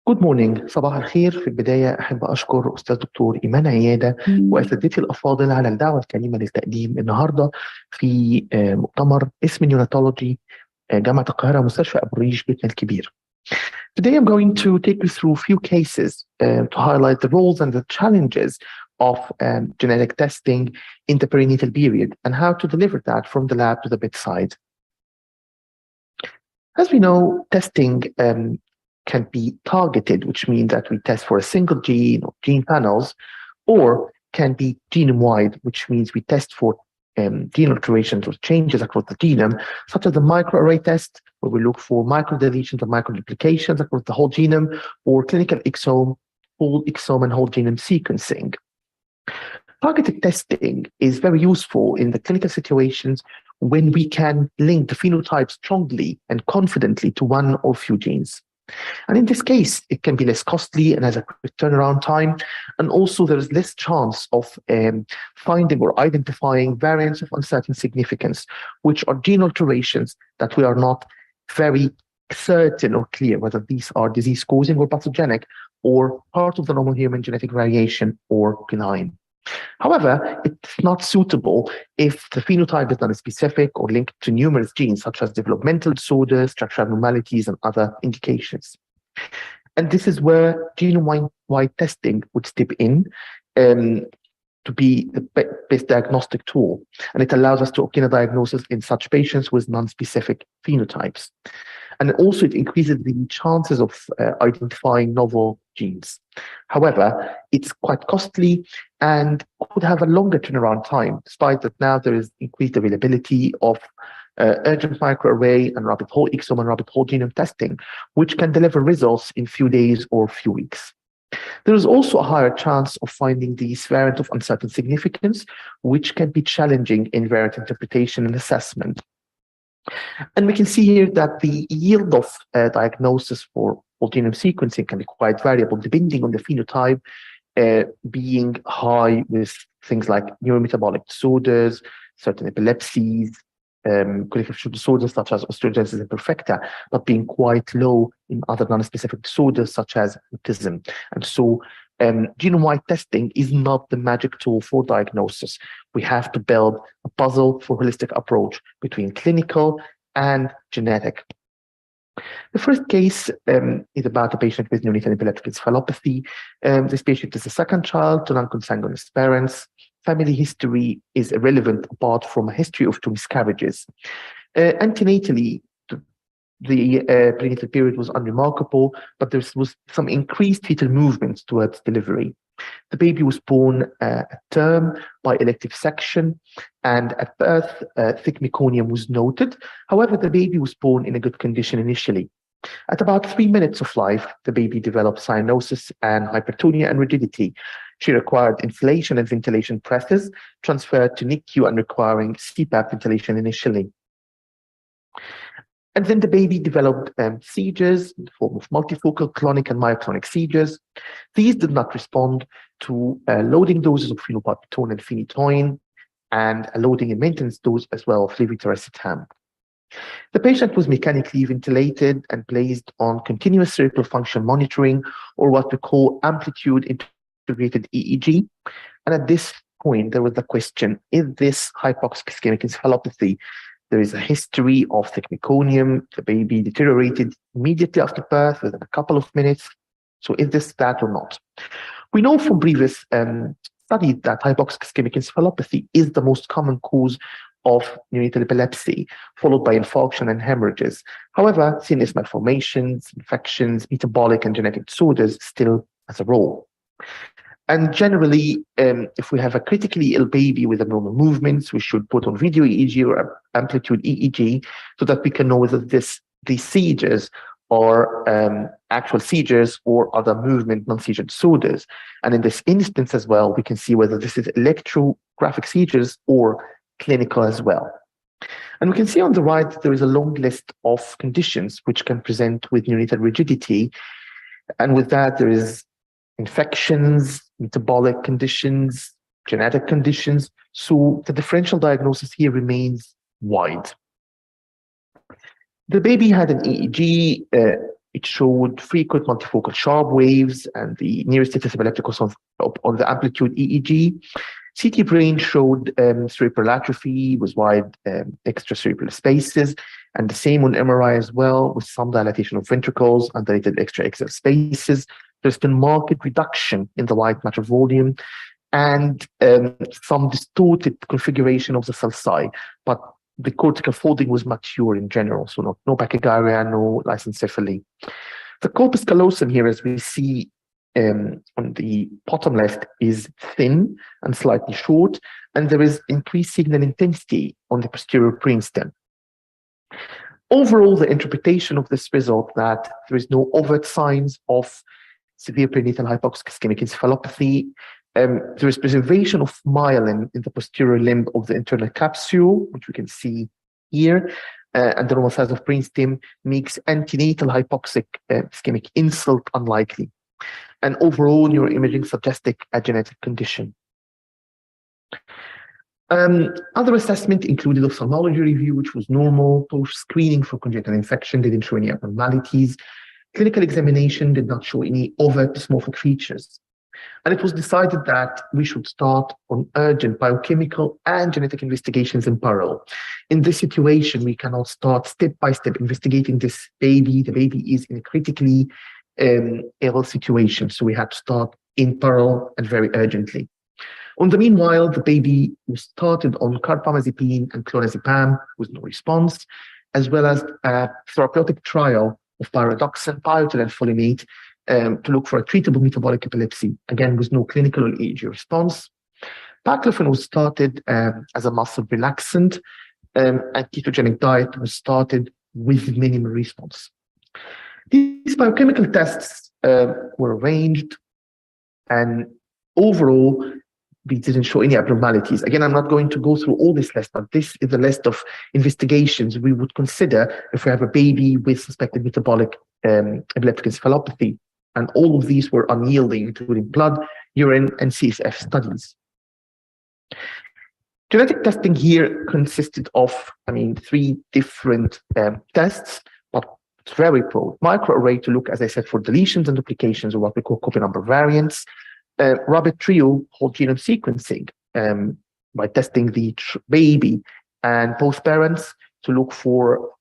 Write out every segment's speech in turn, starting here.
جود مورنينج، صباح الخير. في البداية أحب أشكر أستاذ دكتور إيمان عيادة وأساتذتي الأفاضل على الدعوة الكريمة للتقديم النهاردة في مؤتمر اسم نيوناتولوجي جامعة القاهرة مستشفى أبو الريش بيتنا الكبير. Today I'm going to take you through a few cases to highlight the roles and the challenges of genetic testing in the perinatal period and how to deliver that from the lab to the bedside. As we know, testing can be targeted, which means that we test for a single gene or gene panels, or can be genome-wide, which means we test for gene alterations or changes across the genome, such as the microarray test, where we look for microdeletions or microduplications across the whole genome, or clinical exome, whole exome and whole genome sequencing. Targeted testing is very useful in the clinical situations when we can link the phenotype strongly and confidently to one or few genes. And in this case, it can be less costly and has a quick turnaround time. And also there is less chance of finding or identifying variants of uncertain significance, which are gene alterations that we are not very certain or clear whether these are disease-causing or pathogenic or part of the normal human genetic variation or benign. However, it's not suitable if the phenotype is non-specific or linked to numerous genes, such as developmental disorders, structural abnormalities, and other indications. And this is where genome-wide testing would step in to be the best diagnostic tool. And it allows us to obtain a diagnosis in such patients with non-specific phenotypes. And also it increases the chances of identifying novel genes. However, it's quite costly and could have a longer turnaround time, despite that now there is increased availability of urgent microarray and rapid whole exome and rapid whole genome testing, which can deliver results in few days or few weeks. There is also a higher chance of finding these variants of uncertain significance, which can be challenging in variant interpretation and assessment. And we can see here that the yield of diagnosis for whole genome sequencing can be quite variable depending on the phenotype, being high with things like neurometabolic disorders, certain epilepsies, clinical disorders such as osteogenesis imperfecta, but being quite low in other non-specific disorders such as autism. And so genome-wide testing is not the magic tool for diagnosis. We have to build a puzzle for holistic approach between clinical and genetic. The first case is about a patient with neonatal epileptic encephalopathy. This patient is a second child to non-consanguineous parents. Family history is irrelevant apart from a history of 2 miscarriages. Antenatally, the prenatal period was unremarkable, but there was some increased fetal movements towards delivery. The baby was born at term by elective section, and at birth, thick meconium was noted. However, the baby was born in a good condition initially. At about 3 minutes of life, the baby developed cyanosis and hypertonia and rigidity. She required inflation and ventilation presses, transferred to NICU and requiring CPAP ventilation initially. And then the baby developed seizures in the form of multifocal clonic and myoclonic seizures. These did not respond to loading doses of phenylpalmitone and phenytoin, and a loading and maintenance dose as well of levetiracetam. The patient was mechanically ventilated and placed on continuous cerebral function monitoring, or what we call amplitude integrated EEG. And at this point, there was the question, is this hypoxic ischemic encephalopathy? There is a history of thick meconium. The baby deteriorated immediately after birth within a couple of minutes. So is this that or not? We know from previous studies that hypoxic ischemic encephalopathy is the most common cause of neonatal epilepsy, followed by infarction and hemorrhages. However, CNS malformations, infections, metabolic and genetic disorders still has a role. And generally, if we have a critically ill baby with abnormal movements, we should put on video EEG or amplitude EEG so that we can know whether these seizures are actual seizures or other movement non-seizure disorders. And in this instance as well, we can see whether this is electrographic seizures or clinical as well. And we can see on the right that there is a long list of conditions which can present with neonatal rigidity. And with that, there is infections, metabolic conditions, genetic conditions. So the differential diagnosis here remains wide. The baby had an EEG It showed frequent multifocal sharp waves and the nearest status of epileptic on the amplitude EEG. CT brain showed cerebral atrophy with wide extracerebral spaces, and the same on MRI as well, with some dilatation of ventricles and dilated extra-axial spaces. There's been marked reduction in the white matter volume and some distorted configuration of the sulci, but the cortical folding was mature in general, so no pachygyria, no lysencephaly. The corpus callosum here, as we see on the bottom left, is thin and slightly short, and there is increased signal intensity on the posterior brainstem. Overall, the interpretation of this result that there is no overt signs of severe perinatal hypoxic ischemic encephalopathy. There is preservation of myelin in the posterior limb of the internal capsule, which we can see here, and the normal size of brainstem makes antenatal hypoxic ischemic insult unlikely. And overall, neuroimaging suggests a genetic condition. Other assessment included ophthalmology review, which was normal. Post-screening for congenital infection didn't show any abnormalities. Clinical examination did not show any overt dysmorphic features. And it was decided that we should start on urgent biochemical and genetic investigations in parallel. In this situation, we cannot start step-by-step investigating this baby. The baby is in a critically ill situation, so we had to start in parallel and very urgently. On the meanwhile, the baby was started on carbamazepine and clonazepam with no response, as well as a therapeutic trial of pyridoxine, biotin, and folinate to look for a treatable metabolic epilepsy, again with no clinical or EEG response. Baclofen was started as a muscle relaxant, and ketogenic diet was started with minimal response. These biochemical tests were arranged, and overall, we didn't show any abnormalities. Again, I'm not going to go through all this list, but this is the list of investigations we would consider if we have a baby with suspected metabolic epileptic encephalopathy. And all of these were unyielding, including blood, urine, and CSF studies. Genetic testing here consisted of, 3 different tests, but it's very broad. Microarray to look, as I said, for deletions and duplications, or what we call copy number variants. Rabbit trio whole genome sequencing by testing the baby and both parents to look for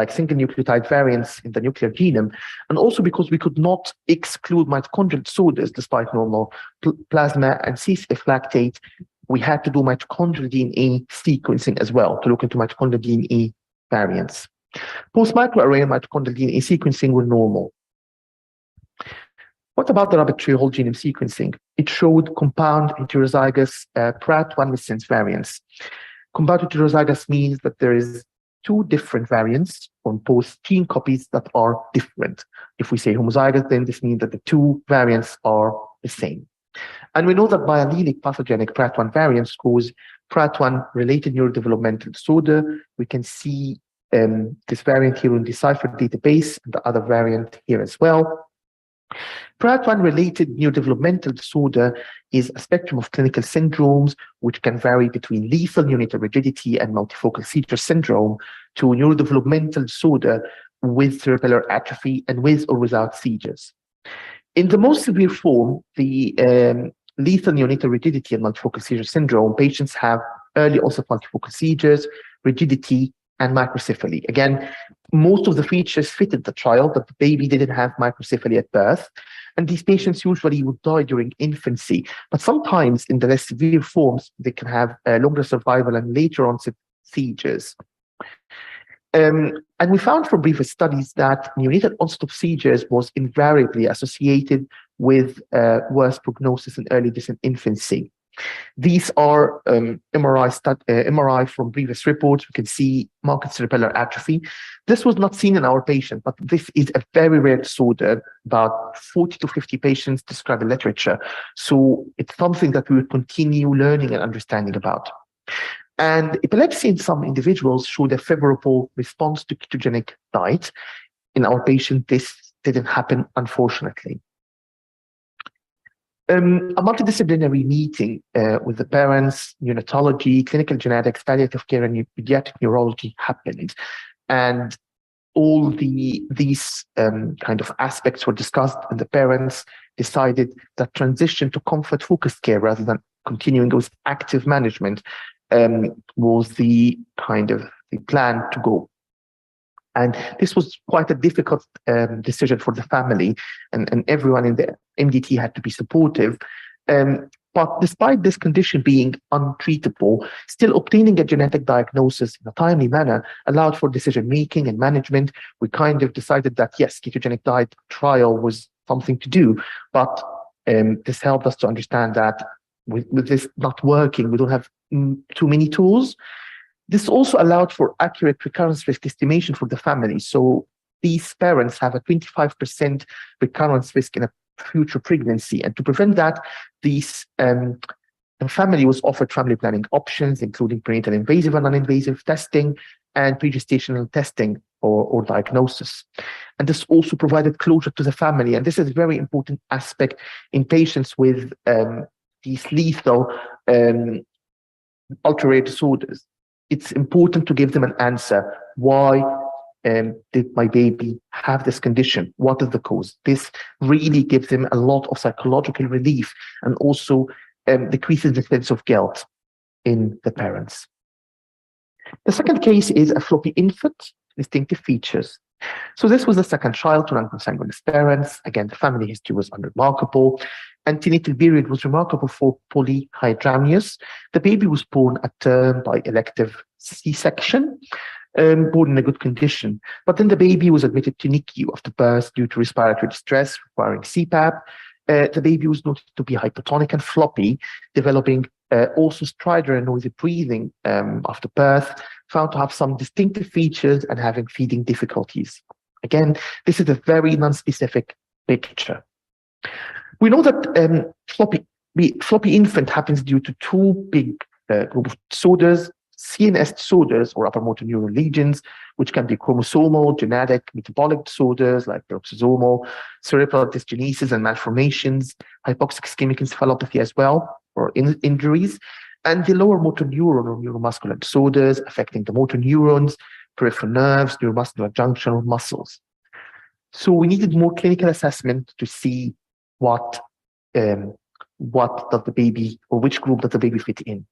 single nucleotide variants in the nuclear genome, and also because we could not exclude mitochondrial disorders despite normal plasma and CSF lactate, we had to do mitochondrial DNA sequencing as well to look into mitochondrial DNA variants. Both microarray and mitochondrial DNA sequencing were normal. What about the rabbit trio whole genome sequencing? It showed compound heterozygous PRAT1 missense variants. Compound heterozygous means that there is 2 different variants on both gene copies that are different. If we say homozygous, then this means that the 2 variants are the same. And we know that biallelic pathogenic PRAT1 variants cause PRAT1-related neurodevelopmental disorder. We can see this variant here on the Decipher database, and the other variant here as well. PRAT1-related neurodevelopmental disorder is a spectrum of clinical syndromes which can vary between lethal neonatal rigidity and multifocal seizure syndrome to neurodevelopmental disorder with cerebellar atrophy and with or without seizures. In the most severe form, the lethal neonatal rigidity and multifocal seizure syndrome, patients have early onset multifocal seizures, rigidity, and microcephaly. Again, most of the features fitted the trial, but the baby didn't have microcephaly at birth. And these patients usually would die during infancy. But sometimes in the less severe forms, they can have longer survival and later onset seizures. And we found from previous studies that neonatal onset of seizures was invariably associated with worse prognosis in early distant infancy. These are MRI from previous reports. We can see marked cerebellar atrophy. This was not seen in our patient, but this is a very rare disorder. About 40 to 50 patients describe in literature. So it's something that we will continue learning and understanding about. And epilepsy in some individuals showed a favorable response to ketogenic diet. In our patient, this didn't happen, unfortunately. A multidisciplinary meeting with the parents, neonatology, clinical genetics, palliative care, and pediatric neurology happened. And all these kind of aspects were discussed, and the parents decided that transition to comfort-focused care rather than continuing with active management was the kind of the plan to go. And this was quite a difficult decision for the family, and everyone in the MDT had to be supportive. But despite this condition being untreatable, still obtaining a genetic diagnosis in a timely manner allowed for decision making and management. We kind of decided that, yes, ketogenic diet trial was something to do, but this helped us to understand that with this not working, we don't have too many tools. This also allowed for accurate recurrence risk estimation for the family. So these parents have a 25% recurrence risk in a future pregnancy. And to prevent that, the family was offered family planning options, including prenatal invasive and non-invasive testing and pre-gestational testing or diagnosis. And this also provided closure to the family. And this is a very important aspect in patients with these lethal ultra-rare disorders. It's important to give them an answer. Why did my baby have this condition? What is the cause? This really gives them a lot of psychological relief and also decreases the sense of guilt in the parents. The second case is a floppy infant, distinctive features. So this was the second child to non-consanguineous parents. Again, the family history was unremarkable. Antenatal period was remarkable for polyhydramnios. The baby was born at term by elective C-section, born in a good condition. But then the baby was admitted to NICU after birth due to respiratory distress requiring CPAP. The baby was noted to be hypotonic and floppy, developing also stridor and noisy breathing after birth, found to have some distinctive features and having feeding difficulties. Again, this is a very non-specific picture. We know that floppy infant happens due to two big group of disorders: CNS disorders or upper motor neuron lesions, which can be chromosomal, genetic, metabolic disorders like peroxisomal, cerebral dysgenesis and malformations, hypoxic ischemic encephalopathy as well, or injuries, and the lower motor neuron or neuromuscular disorders affecting the motor neurons, peripheral nerves, neuromuscular junction, or muscles. So we needed more clinical assessment to see what does the baby, or which group does the baby fit in.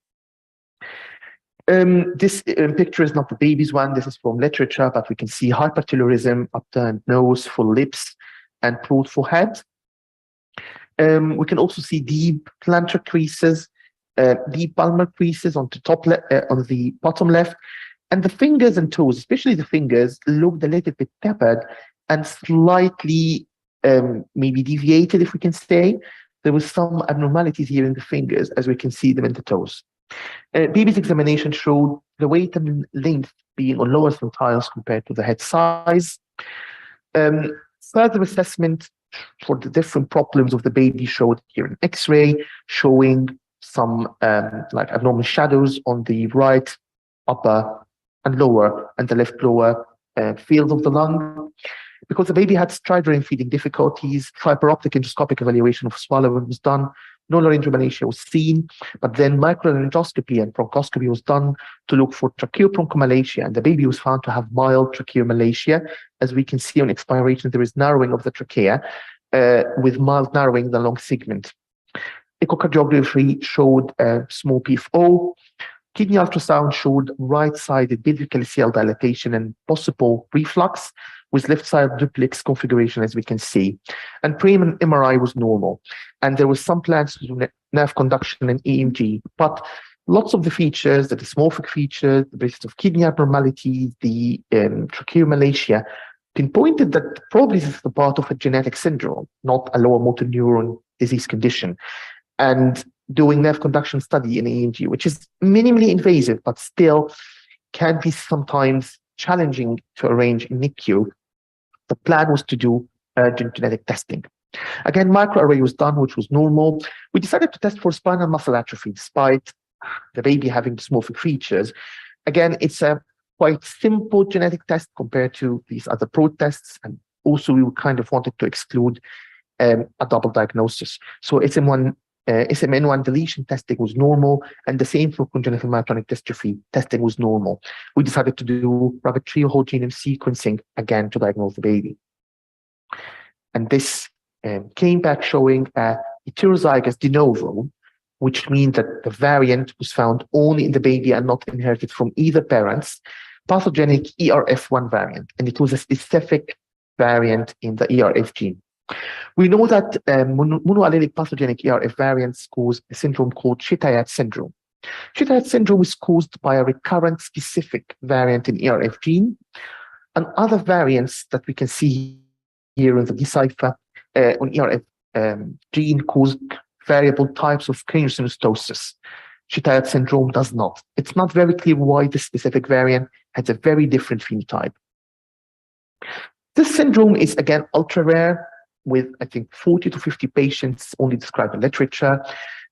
This picture is not the baby's one. This is from literature, but we can see hypertelorism, upturned nose, full lips, and broad forehead. We can also see deep plantar creases, deep palmar creases on the bottom left, and the fingers and toes, especially the fingers, looked a little bit tapered and slightly maybe deviated, if we can say. There was some abnormalities here in the fingers, as we can see them in the toes. Baby's examination showed the weight and length being on lower centiles compared to the head size. Further assessment for the different problems of the baby showed here an X-ray showing some like abnormal shadows on the right upper and lower and the left lower field of the lung. Because the baby had stridor and feeding difficulties, fiberoptic endoscopic evaluation of swallowing was done. No laryngomalacia was seen, but then microlaryngoscopy and bronchoscopy was done to look for tracheobronchomalacia, and the baby was found to have mild tracheomalacia. As we can see on expiration, there is narrowing of the trachea with mild narrowing in the lung segment. Echocardiography showed small PFO. Kidney ultrasound showed right-sided bilvicalical dilatation and possible reflux with left side duplex configuration, as we can see. And prelim MRI was normal. And there was some plans to do nerve conduction and EMG, but lots of the features, the dysmorphic features, the basis of kidney abnormalities, the tracheomalacia, pinpointed that probably this is the part of a genetic syndrome, not a lower motor neuron disease condition. And doing nerve conduction study in EMG, which is minimally invasive, but still can be sometimes challenging to arrange in NICU. The plan was to do genetic testing. Again, microarray was done, which was normal. We decided to test for spinal muscle atrophy, despite the baby having dysmorphic features. Again, it's a quite simple genetic test compared to these other broad tests. And also, we kind of wanted to exclude a double diagnosis. So it's in one SMN1 deletion testing was normal, and the same for congenital myotonic dystrophy testing was normal. We decided to do rapid trio whole genome sequencing again to diagnose the baby. And this came back showing a heterozygous de novo, which means that the variant was found only in the baby and not inherited from either parents, pathogenic ERF1 variant, and it was a specific variant in the ERF gene. We know that monoallelic pathogenic ERF variants cause a syndrome called Chitai syndrome. Chitai syndrome is caused by a recurrent specific variant in ERF gene, and other variants that we can see here in the decipher on ERF gene cause variable types of craniosynostosis. Chitai syndrome does not. It's not very clear why this specific variant has a very different phenotype. This syndrome is again ultra rare, with I think 40 to 50 patients only described in literature.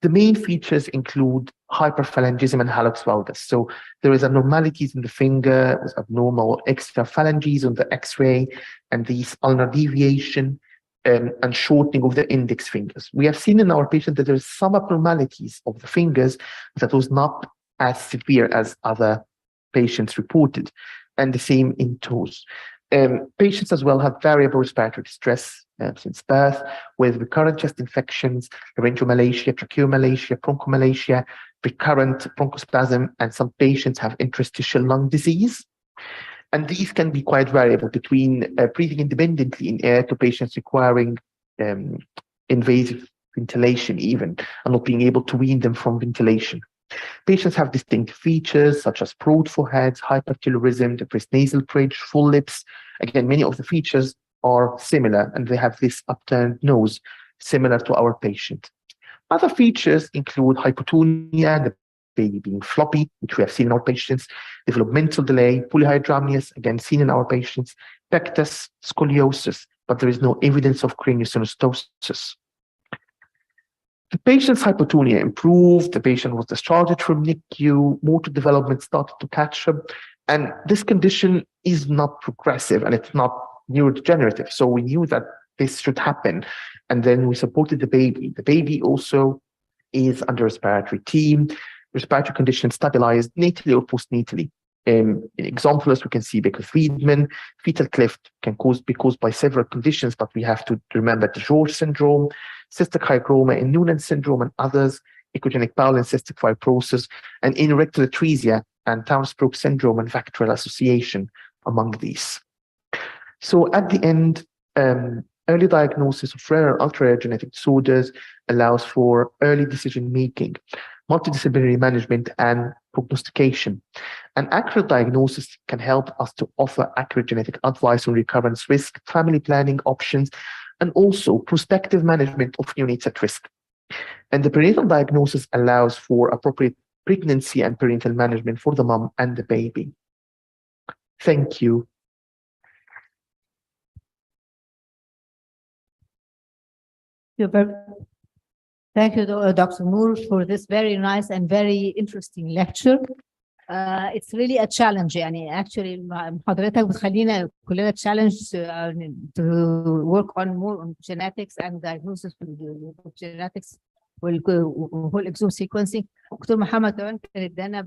The main features include hyperphalangism and hallux valgus. So there is abnormalities in the finger, there's abnormal extra phalanges on the X-ray, and these ulnar deviation and shortening of the index fingers. We have seen in our patient that there's some abnormalities of the fingers that was not as severe as other patients reported, and the same in toes. Patients as well have variable respiratory distress since birth, with recurrent chest infections, laryngomalacia, tracheomalacia, bronchomalacia, recurrent bronchospasm, and some patients have interstitial lung disease. And these can be quite variable between breathing independently in air to patients requiring invasive ventilation even, and not being able to wean them from ventilation. Patients have distinct features such as broad foreheads, hypertelorism, depressed nasal bridge, full lips. Again, many of the features are similar, and they have this upturned nose, similar to our patient. Other features include hypotonia, the baby being floppy, which we have seen in our patients, developmental delay, polyhydramnios, again seen in our patients, pectus, scoliosis, but there is no evidence of craniosynostosis. The patient's hypotonia improved, the patient was discharged from NICU, motor development started to catch up, and this condition is not progressive and it's not neurodegenerative. So we knew that this should happen, and then we supported the baby. The baby also is under respiratory team. Respiratory condition stabilized natally or postnatally. In examples, we can see Baker-Friedman, fetal cleft can be caused by several conditions, but we have to remember the George syndrome, cystic hygroma in Noonan syndrome and others, echogenic bowel and cystic fibrosis, and anorectal atresia and Townes-Brocks syndrome and Vactral association among these. So at the end, early diagnosis of rare and ultra-rare genetic disorders allows for early decision-making, multidisciplinary management, and prognostication. An accurate diagnosis can help us to offer accurate genetic advice on recurrence risk, family planning options, and also prospective management of neonates at risk. And the perinatal diagnosis allows for appropriate pregnancy and perinatal management for the mom and the baby. Thank you. Thank you, Dr. Nour, for this very nice and very interesting lecture. It's really a challenge. يعني actually حضرتك بتخلينا كلنا challenge to work on more on genetics and diagnosis of genetics whole exome sequencing. دكتور محمد كمان كان ادانا